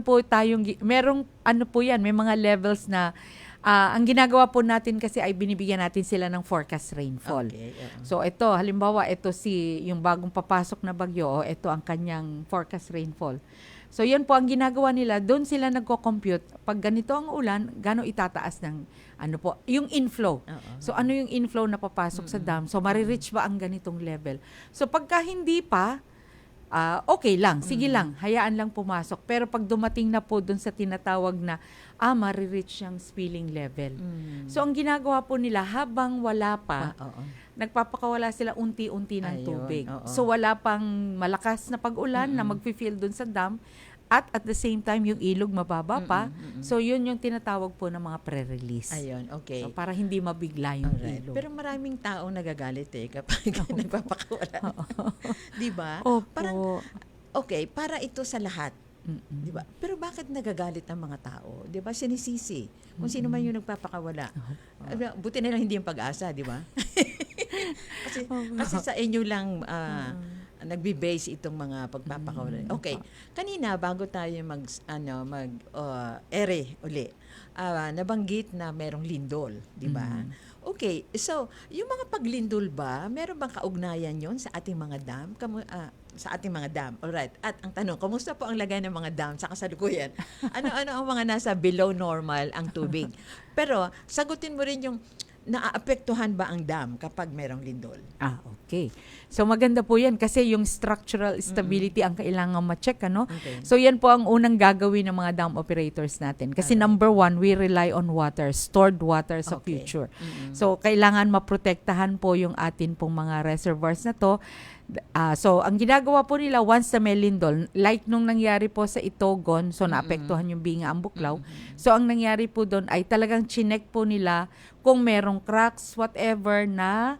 Speaker 11: may mga levels na ang ginagawa po natin kasi ay binibigyan natin sila ng forecast rainfall.
Speaker 10: Okay,
Speaker 11: So ito, halimbawa, yung bagong papasok na bagyo, ito ang kanyang forecast rainfall. So yan po ang ginagawa nila, doon sila nagko-compute. Pag ganito ang ulan, gano'n itataas ng yung inflow. So ano yung inflow na papasok sa dam? So marireach ba ang ganitong level? So pagka hindi pa, okay lang, sige lang, hayaan lang pumasok. Pero pag dumating na po doon sa tinatawag na marireach yung spilling level. So ang ginagawa po nila habang wala pa, nagpapakawala sila unti-unti ng tubig. So wala pang malakas na pag-ulan na mag-fill doon sa dam, at the same time yung ilog mababa pa. So yun yung tinatawag po ng mga pre-release.
Speaker 10: Ayun, okay.
Speaker 11: So para hindi mabigla yung ilog.
Speaker 10: Pero maraming taong nagagalit kapag nagpapakawala. Di ba?
Speaker 11: Opo.
Speaker 10: Parang, okay, para ito sa lahat. Di ba? Pero bakit nagagalit ang mga tao? Di ba? Sinisisi. Kung sino man yung nagpapakawala. Buti na lang hindi yung Pag-asa, di ba? kasi sa inyo lang nagbe-base itong mga pagpapakawala. Okay. Kanina bago tayo ere uli. Nabanggit na merong lindol, di ba? Okay. So, yung mga paglindol ba, meron bang kaugnayan yon sa ating mga dam? Sa ating mga dam. Alright. At ang tanong, kumusta po ang lagay ng mga dam sa kasalukuyan? Ano ang mga nasa below normal ang tubig? Pero, sagutin mo rin yung naaapektuhan ba ang dam kapag merong lindol?
Speaker 11: Okay. So maganda po yan kasi yung structural stability ang kailangan ma-check,
Speaker 10: Okay.
Speaker 11: So yan po ang unang gagawin ng mga dam operators natin. Kasi number one, we rely on water, stored water sa future. So kailangan maprotektahan po yung atin pong mga reservoirs na to. So ang ginagawa po nila once na may lindol, like nung nangyari po sa Itogon, so naapektuhan yung Binga ang Buklaw. So ang nangyari po doon ay talagang chinek po nila kung merong cracks, whatever na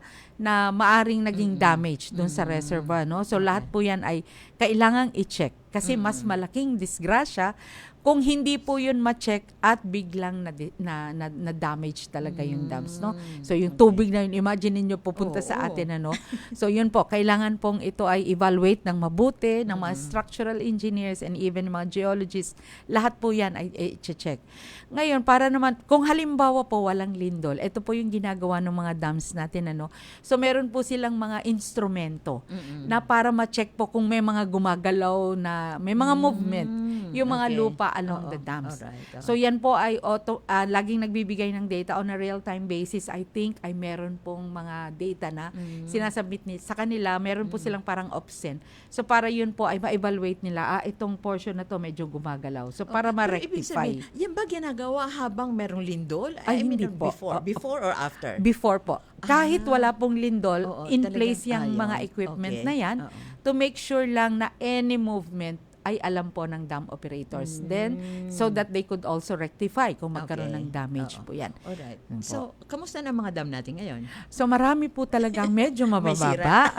Speaker 11: maaring naging damage doon sa reservoir, So lahat po yan ay kailangang i-check kasi mas malaking disgrasya kung hindi po yun ma-check at biglang na damage talaga yung dams, So yung tubig na yun, imagine niyo pupunta sa atin, So yun po, kailangan pong ito ay evaluate ng mabuti ng mga structural engineers and even mga geologists. Lahat po yan ay i-check. Ngayon, para naman, kung halimbawa po walang lindol, ito po yung ginagawa ng mga dams natin, So meron po silang mga instrumento na para ma-check po kung may mga gumagalaw na, may mga movement, yung mga lupa along the dams.
Speaker 10: Alright.
Speaker 11: So yan po ay laging nagbibigay ng data on a real-time basis. I think ay meron pong mga data na sinasubmit sa kanila. Meron po silang parang option. So para yun po ay ma-evaluate nila, itong portion na to medyo gumagalaw. So para ma-rectify.
Speaker 10: Yan ba ginagawa habang merong lindol?
Speaker 11: Hindi po.
Speaker 10: Before or after?
Speaker 11: Before po. Kahit wala pong lindol, in
Speaker 10: talagang
Speaker 11: place yung mga equipment na yan to make sure lang na any movement ay alam po ng dam operators. Then, so that they could also rectify kung magkaroon ng damage po yan.
Speaker 10: Alright. So, kamusta na mga dam natin ngayon?
Speaker 11: So, marami po talagang medyo mabababa.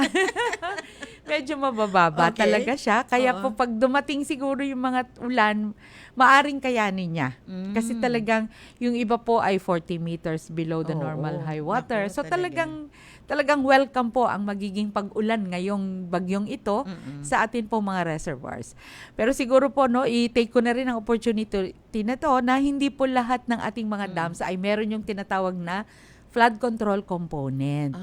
Speaker 11: Medyo mabababa talaga siya. Kaya po pag dumating siguro yung mga ulan, maaring kayanin niya. Kasi talagang yung iba po ay 40 meters below the normal high water. So talagang welcome po ang magiging pag-ulan ngayong bagyong ito sa atin po mga reservoirs. Pero siguro po i-take ko na rin ang opportunity na to na hindi po lahat ng ating mga dams ay meron yung tinatawag na flood control component.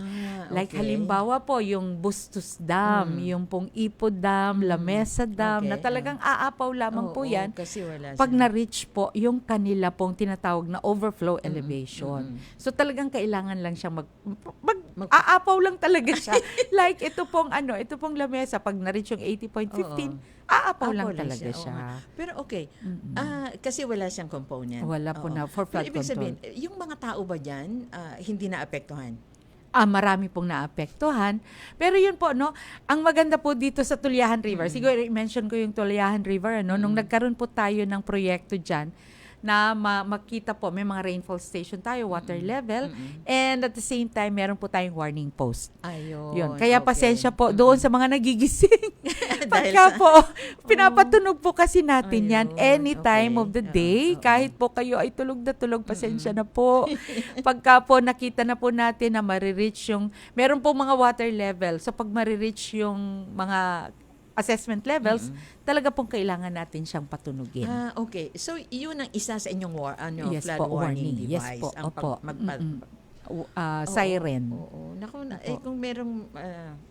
Speaker 11: Like halimbawa po yung Bustos Dam, yung pong Ipo Dam, La Mesa Dam, na talagang aapaw lamang po yan
Speaker 10: kasi wala
Speaker 11: pag na-reach po yung kanila pong tinatawag na overflow elevation. So talagang kailangan lang siyang aapaw lang talaga siya. Like ito pong La Mesa, pag na-reach yung 80.15, Aapaw lang
Speaker 10: Apaw lang
Speaker 11: talaga
Speaker 10: siya, oo
Speaker 11: siya.
Speaker 10: nga. Pero okay, kasi wala siyang component.
Speaker 11: Wala po
Speaker 10: Oo.
Speaker 11: na for
Speaker 10: Pero
Speaker 11: flood
Speaker 10: ibig
Speaker 11: control.
Speaker 10: sabihin, yung mga tao ba dyan, hindi naapektuhan?
Speaker 11: Marami pong naapektuhan. Pero yun po, no, ang maganda po dito sa Tulyahan River, siguro i-mention ko yung Tulyahan River, ano, nung nagkaroon po tayo ng proyekto dyan, na makita po, may mga rainfall station tayo, water level, and at the same time, meron po tayong warning post.
Speaker 10: Ayun.
Speaker 11: Yun. Kaya
Speaker 10: okay.
Speaker 11: pasensya po doon sa mga nagigising.
Speaker 10: Dahil
Speaker 11: Pagka
Speaker 10: sa-
Speaker 11: po, pinapatunog po kasi natin yan
Speaker 10: Ayun,
Speaker 11: any time
Speaker 10: okay.
Speaker 11: of the day.
Speaker 10: Oo.
Speaker 11: Kahit po kayo ay tulog na tulog, pasensya na po. Pagka po nakita na po natin na marireach yung, meron po mga water level. So pag marireach yung mga assessment levels, talaga pong kailangan natin siyang patunugin.
Speaker 10: Okay. So, yun ang isa sa inyong
Speaker 11: Yes
Speaker 10: flood
Speaker 11: po,
Speaker 10: warning
Speaker 11: warning.
Speaker 10: device.
Speaker 11: Yes po,
Speaker 10: ang
Speaker 11: opo.
Speaker 10: Oo.
Speaker 11: Siren.
Speaker 10: Naku,
Speaker 11: Opo.
Speaker 10: kung merong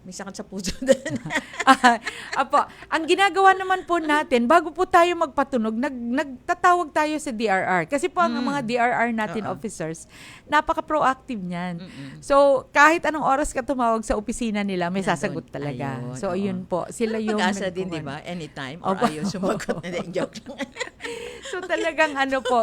Speaker 10: may sakit sa puso din.
Speaker 11: Apo, ang ginagawa naman po natin, bago po tayo magpatunog, nagtatawag tayo sa DRR. Kasi po ang mga DRR natin officers, napaka-proactive niyan. So, kahit anong oras ka tumawag sa opisina nila, may sasagot talaga.
Speaker 10: Ayun,
Speaker 11: So,
Speaker 10: oo.
Speaker 11: yun po. Sila yung
Speaker 10: Pag-asa din, di
Speaker 11: nagkuhan.
Speaker 10: ba? Anytime. Or
Speaker 11: Opo.
Speaker 10: ayaw sumagot. Hindi, joke lang.
Speaker 11: So talagang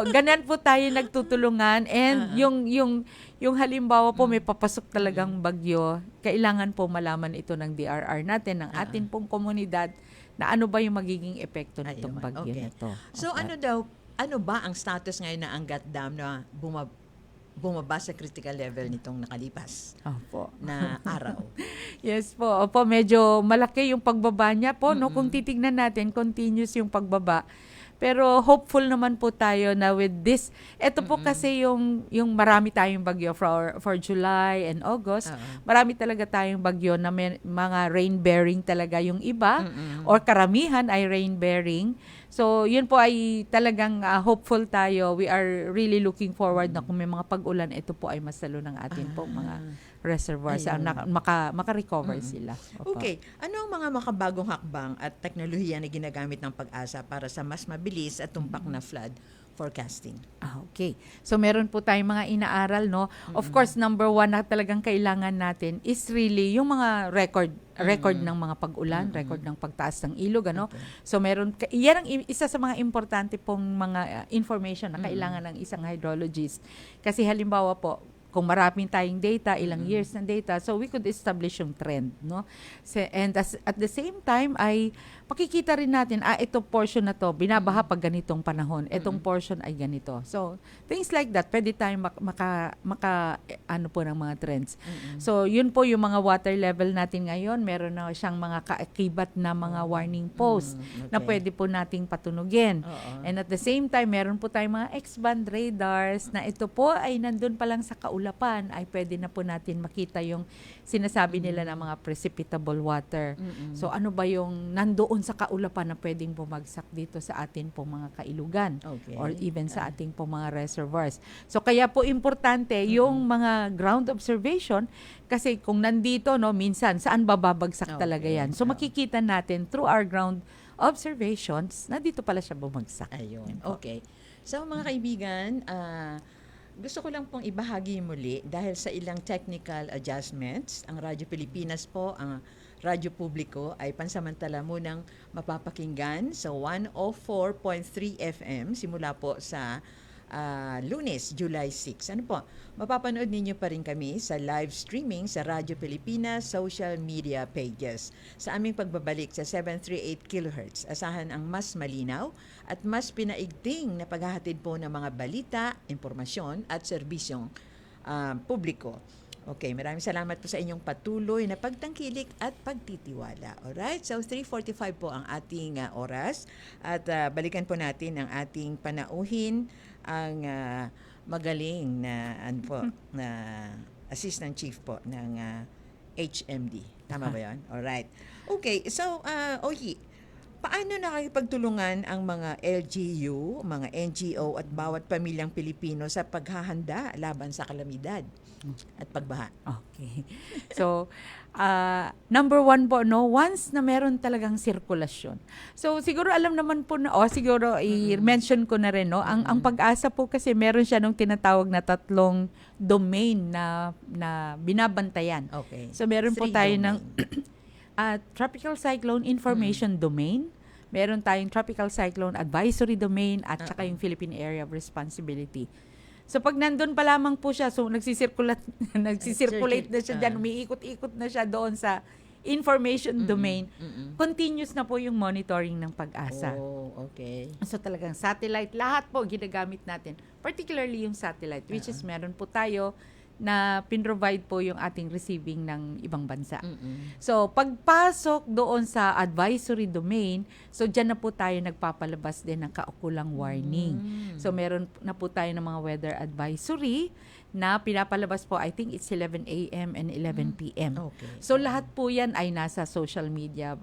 Speaker 11: ganyan po tayo nagtutulungan, and yung halimbawa po may papasok talagang bagyo, kailangan po malaman ito ng DRR natin, ng atin pong komunidad, na ano ba yung magiging epekto nitong
Speaker 10: Ayun,
Speaker 11: bagyo
Speaker 10: okay.
Speaker 11: na to.
Speaker 10: So, ano ba ang status ngayon na Angat Dam na bumaba sa critical level nitong nakalipas
Speaker 11: Opo.
Speaker 10: na araw?
Speaker 11: Yes po. Opo, medyo malaki yung pagbaba niya po, no? Kung titignan natin, continuous yung pagbaba. Pero hopeful naman po tayo na with this, eto po kasi yung marami tayong bagyo for July and August. Marami talaga tayong bagyo na may mga rain-bearing talaga yung iba, or karamihan ay rain-bearing. So, yun po ay talagang hopeful tayo. We are really looking forward na kung may mga pag-ulan, ito po ay masalo ng atin po mga reservoirs. Maka-recover sila. Opo.
Speaker 10: Okay. Ano ang mga makabagong hakbang at teknolohiya na ginagamit ng Pag-asa para sa mas mabilis at tumpak na flood forecasting?
Speaker 11: Okay. So, meron po tayong mga inaaral, no? Of course, number one na talagang kailangan natin is really yung mga record ng mga pag-ulan, record ng pagtaas ng ilog, ano? So, yan ang isa sa mga importante pong mga information na kailangan ng isang hydrologist. Kasi halimbawa po, kung maraming tayong data, ilang years ng data, so we could establish yung trend, no? And at the same time ay makikita rin natin, ito portion na to, binabaha pag ganitong panahon, itong portion ay ganito. So, things like that, pwede tayong ano po ng mga trends. So, yun po yung mga water level natin ngayon, meron na siyang mga kaakibat na mga warning post na pwede po nating patunugin. And at the same time, meron po tayong mga X-band radars na ito po ay nandun pa lang sa kaulapan, ay pwede na po natin makita yung sinasabi nila na mga precipitable water. So, ano ba yung nandoon sa kaulapan na pwedeng bumagsak dito sa atin po mga kailugan or even sa ating po mga reservoirs. So, kaya po importante yung mga ground observation, kasi kung nandito, no, minsan, saan bababagsak talaga yan? So, makikita natin through our ground observations na dito pala siya bumagsak.
Speaker 10: Ayun. Okay. So, mga kaibigan, gusto ko lang pong ibahagi muli dahil sa ilang technical adjustments, ang Radyo Pilipinas po, ang radyo publiko ay pansamantala munang mapapakinggan sa 104.3 FM simula po sa Lunes, July 6. Ano po? Mapapanood ninyo pa rin kami sa live streaming sa Radyo Pilipinas social media pages. Sa aming pagbabalik sa 738 kHz, asahan ang mas malinaw at mas pinaigting na paghahatid po ng mga balita, impormasyon at serbisyong publiko. Okay, maraming salamat po sa inyong patuloy na pagtangkilik at pagtitiwala. Alright, so 3:45 po ang ating oras at balikan po natin ang ating panauhin, ang magaling na na assistant chief po ng HMD. Tama ba 'yon? Alright. Okay, so Oyi, paano nakikipagtulungan ang mga LGU, mga NGO at bawat pamilyang Pilipino sa paghahanda laban sa kalamidad at pagbaha?
Speaker 11: Okay. So, number one po, no, once na meron talagang sirkulasyon. So, siguro alam naman po na, siguro i-mention ko na rin, no, ang Pag-asa po kasi meron siya nung tinatawag na 3 domain na binabantayan.
Speaker 10: Okay.
Speaker 11: So, meron po
Speaker 10: 3
Speaker 11: tayo
Speaker 10: domain.
Speaker 11: ng Tropical Cyclone Information Domain. meron tayong Tropical Cyclone Advisory Domain at saka yung Philippine Area of Responsibility. So pag nandun pa lamang po siya, so nagsisirculate na siya dyan, umiikot-ikot na siya doon sa information domain, continuous na po yung monitoring ng Pag-asa.
Speaker 10: Oh, okay.
Speaker 11: So talagang satellite, lahat po ginagamit natin. Particularly yung satellite, which is meron po tayo na pinrovide po yung ating receiving ng ibang bansa. So, pagpasok doon sa advisory domain, so dyan na po tayo nagpapalabas din ng kaukulang warning. So, meron na po tayo ng mga weather advisory na pinapalabas po, I think it's 11 a.m. and 11 p.m.
Speaker 10: Okay.
Speaker 11: So, lahat po yan ay nasa social media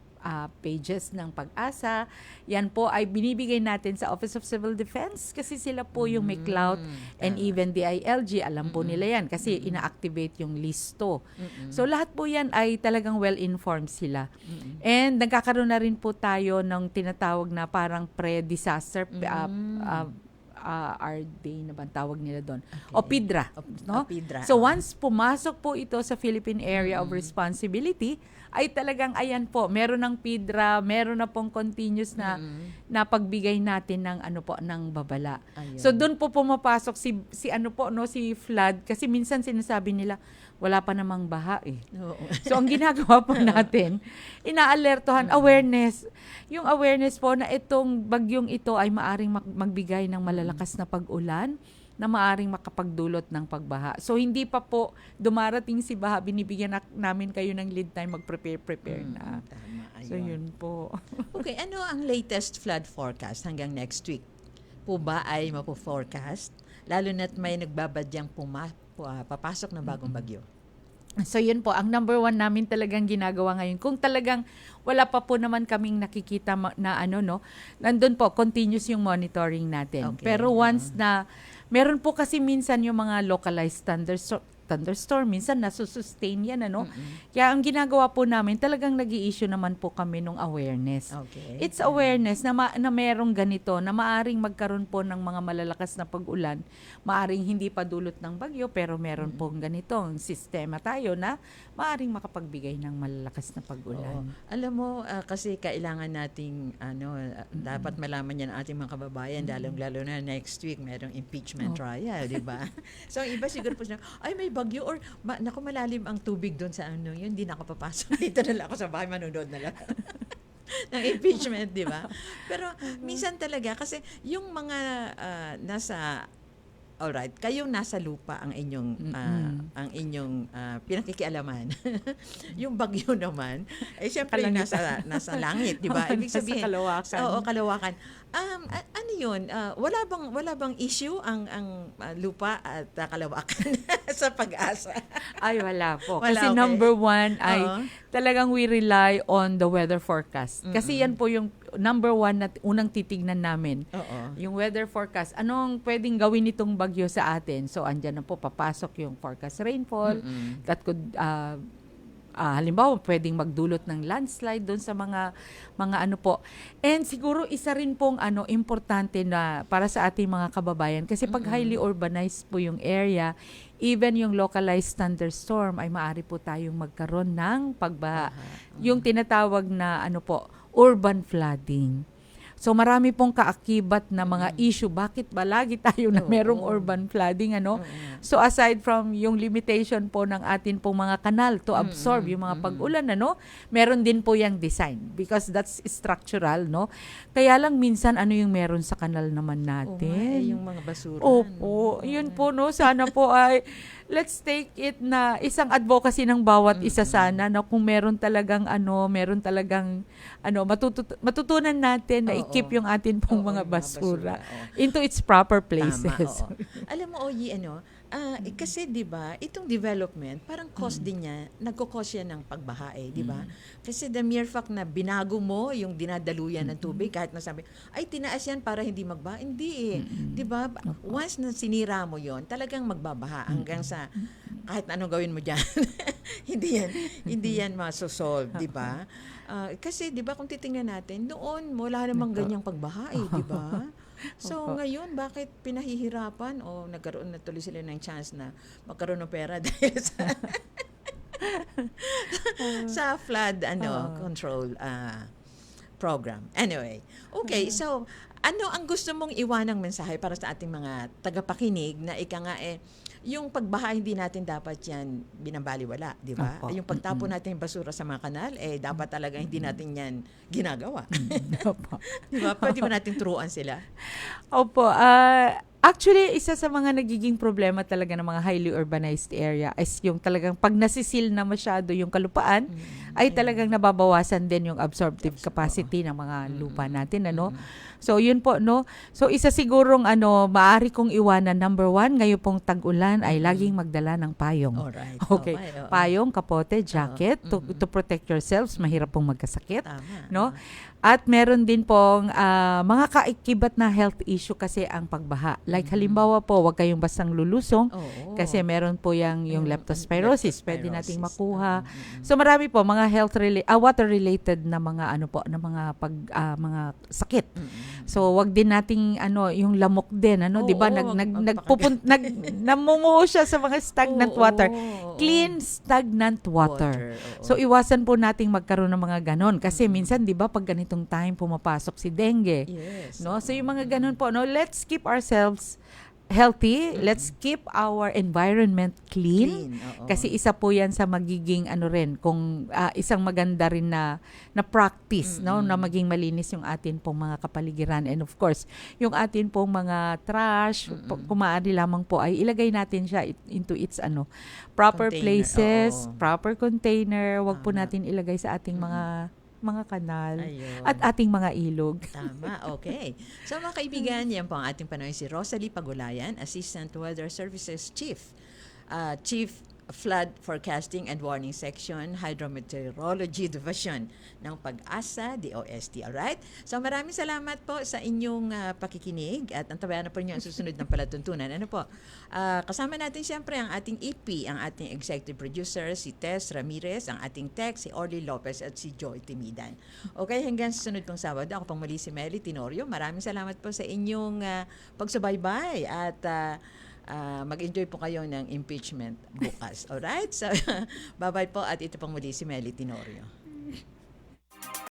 Speaker 11: pages ng Pag-asa. Yan po ay binibigay natin sa Office of Civil Defense kasi sila po yung may clout and even DILG, alam po nila yan kasi ina-activate yung listo. So lahat po yan ay talagang well-informed sila. And nagkakaroon na rin po tayo ng tinatawag na parang pre-disaster RD na ba tawag nila doon?
Speaker 10: Okay.
Speaker 11: O PIDRA. No?
Speaker 10: PIDRA.
Speaker 11: So once pumasok po ito sa Philippine Area of Responsibility, ay talagang ayan po, meron ng PIDRA, meron na pong continuous na pagbigay natin ng ng babala.
Speaker 10: Ayun.
Speaker 11: So doon po pumapasok si flood kasi minsan sinasabi nila wala pa namang baha eh.
Speaker 10: Oo.
Speaker 11: So ang ginagawa po natin, inaalertohan awareness. Yung awareness po na itong bagyong ito ay maaring magbigay ng malalakas na pag-ulan na maaring makapagdulot ng pagbaha. So, hindi pa po dumarating si baha, binibigyan namin kayo ng lead time, mag-prepare na.
Speaker 10: Tama, ayun.
Speaker 11: So, yun po.
Speaker 10: Okay, ano ang latest flood forecast hanggang next week? Po ba ay mapo-forecast? Lalo na't may nagbabadyang papasok na bagong bagyo.
Speaker 11: So, yun po. Ang number one namin talagang ginagawa ngayon. Kung talagang wala pa po naman kaming nakikita na nandun po, continuous yung monitoring natin.
Speaker 10: Okay.
Speaker 11: Pero once na meron po kasi minsan yung mga localized thunderstorm, minsan nasusustain yan, Kaya ang ginagawa po namin, talagang nag-i-issue naman po kami ng awareness.
Speaker 10: Okay.
Speaker 11: It's awareness na merong ganito, na maaring magkaroon po ng mga malalakas na pag-ulan, maaring hindi pa dulot ng bagyo, pero meron pong ganitong sistema tayo na maaring makapagbigay ng malalakas na pag-ulan.
Speaker 10: Oo. Alam mo, kasi kailangan nating, dapat malaman yan ng ating mga kababayan, lalo na next week, merong impeachment trial, di ba? So, ang iba siguro po siya, ay may bagyo, or naku, malalim ang tubig doon sa yun, hindi na ako papasok. Dito na lang ako sa bahay, manonood na lang. ng impeachment, di ba? Pero minsan talaga, kasi yung mga nasa alright, kayong nasa lupa ang inyong pinakikialaman. Yung bagyo naman, syempre nasa langit, di ba? Ibig sabihin,
Speaker 11: nasa kalawakan.
Speaker 10: Oo, kalawakan. Ano yun? Wala bang issue ang lupa at kalawakan sa Pag-asa?
Speaker 11: Ay, wala po.
Speaker 10: Wala,
Speaker 11: Kasi
Speaker 10: okay.
Speaker 11: number one ay talagang we rely on the weather forecast. Kasi yan po yung number one na unang titignan namin. Yung weather forecast. Anong pwedeng gawin itong bagyo sa atin? So, andyan na po, papasok yung forecast rainfall. That could, halimbawa, pwedeng magdulot ng landslide doon sa mga ano po. And siguro, isa rin pong importante na para sa ating mga kababayan. Kasi pag highly urbanized po yung area, even yung localized thunderstorm ay maaari po tayong magkaroon ng pagbaha. Yung tinatawag na urban flooding. So marami pong kaakibat na mga issue. Bakit ba lagi tayo na merong urban flooding? So aside from yung limitation po ng atin pong mga kanal to absorb yung mga pag-ulan, meron din po yung design because that's structural, Kaya lang minsan yung meron sa kanal naman natin.
Speaker 10: Yung mga basura.
Speaker 11: Opo, yun po, Sana po ay let's take it na isang advocacy ng bawat isa sana na kung meron talagang matutunan natin na i-keep yung atin pong mga basura into its proper places.
Speaker 10: Tama, Alam mo, Oyi, kasi 'di ba, itong development, parang cause din niya, nagko-cause yan ng pagbaha, 'di ba? Kasi the mere fact na binago mo yung dinadaluyan ng tubig kahit nasabi, ay tinaas yan para hindi magbaha, hindi 'di ba? Once na sinira mo yon, talagang magbabaha hanggang sa kahit anong gawin mo diyan. hindi yan maso-solve, 'di ba? Kasi 'di ba kung titingnan natin, noon wala namang ganyang pagbaha, 'di ba? So, ngayon, bakit pinahihirapan o nagkaroon na tuloy sila ng chance na magkaroon ng pera dahil sa flood control program. Anyway, okay, so ano ang gusto mong iwanang mensahe para sa ating mga tagapakinig na ika nga yung pagbaha hindi natin dapat yan binabaliwala, di ba?
Speaker 11: Opo.
Speaker 10: Yung pagtapon natin yung basura sa mga kanal, dapat talaga hindi natin yan ginagawa.
Speaker 11: Opo.
Speaker 10: Di ba? Pwede ba natin turuan sila?
Speaker 11: Opo, actually, isa sa mga nagiging problema talaga ng mga highly urbanized area is yung talagang pag nasisil na masyado yung kalupaan, ay talagang nababawasan din yung absorptive capacity ng mga lupa natin, ano? So, yun po, no? So, isa sigurong, maaari kong iwanan, number 1, ngayon pong tag-ulan ay laging magdala ng payong.
Speaker 10: Alright.
Speaker 11: Okay.
Speaker 10: Okay, oo.
Speaker 11: Payong, kapote, jacket, to protect yourselves, mahirap pong magkasakit.
Speaker 10: Tama.
Speaker 11: No? At meron din pong mga kaikibat na health issue kasi ang pagbaha. Like halimbawa po, huwag kayong bastang lulusong kasi meron po yung leptospirosis. Pwede nating makuha. So marami po mga water related na mga na mga sakit. So wag din nating yung lamok din, 'di ba? Namunguho siya sa mga stagnant water. Clean stagnant water. So iwasan po nating magkaroon ng mga ganon kasi minsan 'di ba pag ganitong time pumapasok si dengue.
Speaker 10: Yes.
Speaker 11: No? So yung mga ganon po, no, let's keep ourselves healthy. Let's keep our environment clean. Kasi isa po 'yan sa magiging kung isang maganda rin na practice, no, na maging malinis yung atin pong mga kapaligiran, and of course, yung atin pong mga trash, kung maaari lamang po ay ilagay natin siya into its proper
Speaker 10: Container,
Speaker 11: places,
Speaker 10: oo.
Speaker 11: proper container. Wag po natin ilagay sa ating mga kanal
Speaker 10: Ayun.
Speaker 11: at ating mga ilog.
Speaker 10: Tama, okay. So mga kaibigan, yan po ang ating panahon si Rosalie Pagulayan, Assistant Weather Services Chief. Chief Flood Forecasting and Warning Section, Hydrometeorology Division ng Pag-asa, DOST. Alright? So maraming salamat po sa inyong pakikinig at antabayan na po niyo ang susunod ng palatuntunan. Ano po? Kasama natin siyempre ang ating EP, ang ating Executive Producer, si Tess Ramirez, ang ating tech, si Orly Lopez at si Joy Timidan. Okay, hanggang sa susunod kong Sabado, ako pang muli si Melly Tenorio. Maraming salamat po sa inyong pagsubaybay at mag-enjoy po kayo ng impeachment bukas. Alright? So, bye-bye po at ito pang muli si Melly Tenorio.